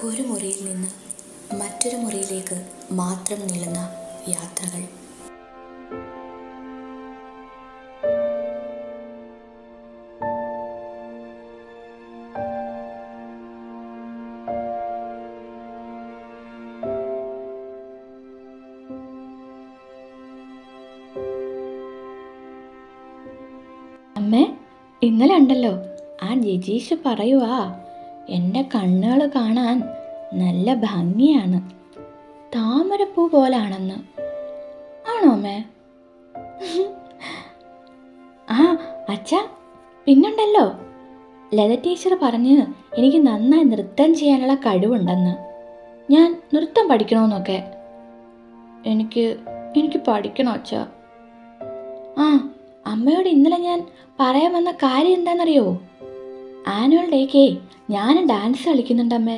ഒരു മുറിയിൽ നിന്ന് മറ്റൊരു മുറിയിലേക്ക് മാത്രം നീളുന്ന യാത്രകൾ. അമ്മേ, ഇന്നലെ ഉണ്ടല്ലോ ആ ജിജീഷ് പറയുവാ എൻ്റെ കണ്ണുകൾ കാണാൻ നല്ല ഭംഗിയാണ്, താമരപ്പൂ പോലാണെന്ന്. ആണോ അമ്മേ? ആ അച്ഛാ, പിന്നുണ്ടല്ലോ ലത ടീച്ചർ പറഞ്ഞ് എനിക്ക് നന്നായി നൃത്തം ചെയ്യാനുള്ള കഴിവുണ്ടെന്ന്. ഞാൻ നൃത്തം പഠിക്കണമെന്നൊക്കെ. എനിക്ക് പഠിക്കണം അച്ഛാ. ആ, അമ്മയോട് ഇന്നലെ ഞാൻ പറയാൻ വന്ന കാര്യം എന്താണെന്നറിയോ? ആനുവൽ ഡേക്കേ ഞാൻ ഡാൻസ് കളിക്കുന്നുണ്ടമ്മേ.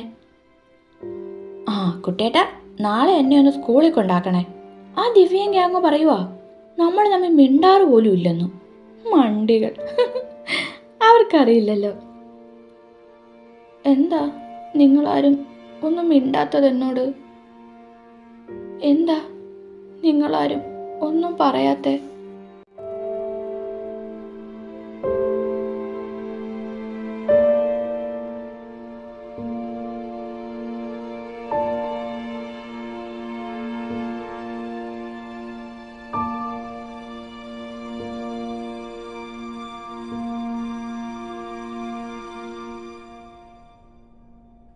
ആ കുട്ടേട്ടാ, നാളെ എന്നെ ഒന്ന് സ്കൂളിൽ കൊണ്ടാക്കണേ. ആ ദിവ്യം ഗ്യാങ് പറയുവാ നമ്മൾ തമ്മിൽ മിണ്ടാറ് പോലും ഇല്ലെന്നു. മണ്ടികൾ. അവർക്കറിയില്ലല്ലോ. എന്താ നിങ്ങളാരും ഒന്നും മിണ്ടാത്തത് എന്നോട്? എന്താ നിങ്ങളാരും ഒന്നും പറയാത്തേ?